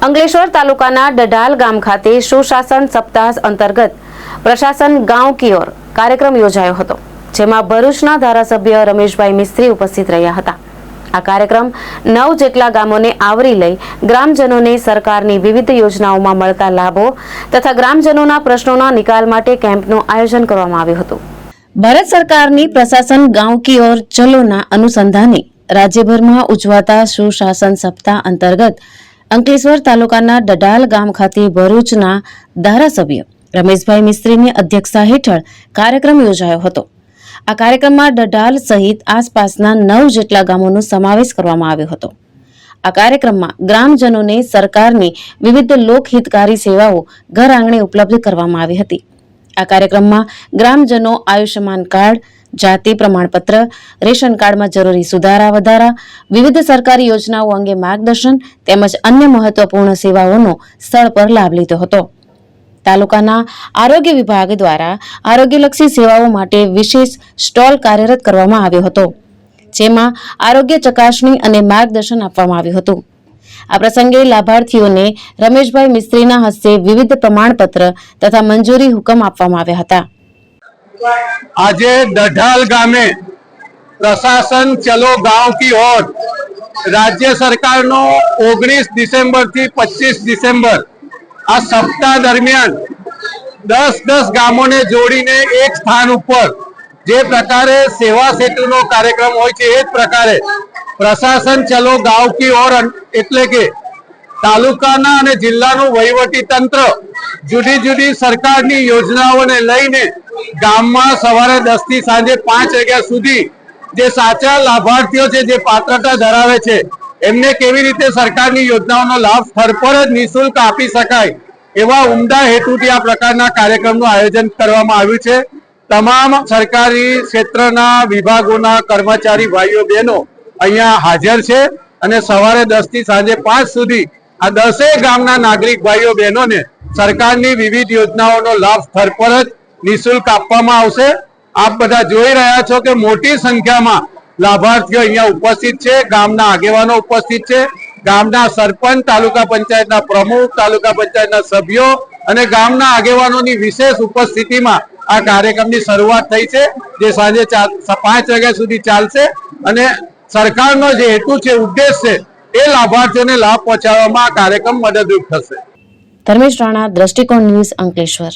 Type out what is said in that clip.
અંકલેશ્વર તાલુકાના ડઢાલ ગામ ખાતે સુશાસન સપ્તાહ અંતર્ગત પ્રશાસન ગાંવ કી ઓર કાર્યક્રમ યોજાયો હતો, જેમાં ભરૂચના ધારાસભ્ય રમેશભાઈ મિસ્ત્રી ઉપસ્થિત રહ્યા હતા। આ કાર્યક્રમ 9 જેટલા ગામોને આવરી લઈ ગ્રામજનોને સરકારની વિવિધ યોજનાઓમાં મળતા લાભો તથા ગ્રામજનોના પ્રશ્નોના નિકાલ માટે કેમ્પનું આયોજન કરવામાં આવ્યું હતું। ભારત સરકારની પ્રશાસન ગાંવ કી ઓર ચલોના અનુસંધાને રાજ્યભરમાં ઉજવાતા સુશાસન સપ્તાહ અંતર્ગત અંકલેશ્વર તાલુકાના ડઢાલ ગામ ખાતે ભરૂચના ધારાસભ્ય રમેશભાઈ મિસ્ત્રીની અધ્યક્ષતા હેઠળ કાર્યક્રમ યોજાયો હતો। આ કાર્યક્રમમાં ડઢાલ સહિત આસપાસના 9 જેટલા ગામોનો સમાવેશ કરવામાં આવ્યો હતો। આ કાર્યક્રમમાં ગ્રામજનોને સરકારની વિવિધ લોકહિતકારી સેવાઓ ઘર આંગણે ઉપલબ્ધ કરવામાં આવી હતી। આ કાર્યક્રમમાં ગ્રામજનો આયુષ્યમાન કાર્ડ, જાતિ પ્રમાણપત્ર, રેશન કાર્ડમાં જરૂરી સુધારા વધારા, વિવિધ સરકારી યોજનાઓ અંગે માર્ગદર્શન તેમજ અન્ય મહત્વપૂર્ણ સેવાઓનો સ્થળ પર લાભ લીધો હતો। તાલુકાના આરોગ્ય વિભાગ દ્વારા આરોગ્યલક્ષી સેવાઓ માટે વિશેષ સ્ટોલ કાર્યરત કરવામાં આવ્યો હતો, જેમાં આરોગ્ય ચકાસણી અને માર્ગદર્શન આપવામાં આવ્યું હતું। આ પ્રસંગે લાભાર્થીઓને રમેશભાઈ મિસ્ત્રીના હસ્તે વિવિધ પ્રમાણપત્ર તથા મંજૂરી હુકમ આપવામાં આવ્યા હતા। આજે ડઢાલ ગામે પ્રશાસન ચલો ગાંવ કી ઓર રાજ્ય સરકારનો 19 ડિસેમ્બર થી 25 ડિસેમ્બર આ સપ્તાહ દરમિયાન 10 ગામોને જોડીને એક સ્થાન ઉપર જે પ્રકારે સેવા સેતુનો કાર્યક્રમ હોય છે એ જ પ્રકારે પ્રશાસન ચલો ગાંવ કી ઓર એટલે કે તાલુકાના અને જિલ્લાનું વહીવટી તંત્ર જુદી જુદી સરકારની યોજનાઓને લઈને ગામમાં સવારે 10 થી સાંજે 5 વાગ્યા સુધી જે સાચા લાભાર્થીઓ છે, જે પાત્રતા ધરાવે છે, એમને કેવી રીતે સરકારની યોજનાઓનો લાભ સ્થળ પર જ નિઃશુલ્ક આપી શકાય એવા ઉમદા હેતુથી આ પ્રકારના કાર્યક્રમનું આયોજન કરવામાં આવ્યું છે। તમામ સરકારી ક્ષેત્રના વિભાગોના કર્મચારી ભાઈઓ બહેનો અહીંયા હાજર છે અને સવારે 10 થી સાંજે 5 સુધી આ 10 ગામના નાગરિક ભાઈઓ બહેનોને સરકારની વિવિધ યોજનાઓનો લાભ સ્થળ પર જ નિઃશુલ્ક આપવામાં આવશે। આપ બધા જોઈ રહ્યા છો કે મોટી સંખ્યામાં લાભાર્થીઓ અહીંયા ઉપસ્થિત છે, ગામના આગેવાનો ઉપસ્થિત છે, ગામના સરપંચ, તાલુકા પંચાયતના પ્રમુખ, તાલુકા પંચાયતના સભ્યો અને ગામના આગેવાનોની વિશેષ ઉપસ્થિતિમાં આ કાર્યક્રમની શરૂઆત થઈ છે, જે સાંજે 5 વાગ્યા સુધી ચાલશે અને સરકારનો જે હેતુ છે, ઉદ્દેશ છે, એ લાભાર્થીઓને લાભ પહોંચાડવામાં આ કાર્યક્રમ મદદરૂપ થશે। ધર્મેશ રાણા, દ્રષ્ટિકોણ ન્યૂઝ, અંકલેશ્વર।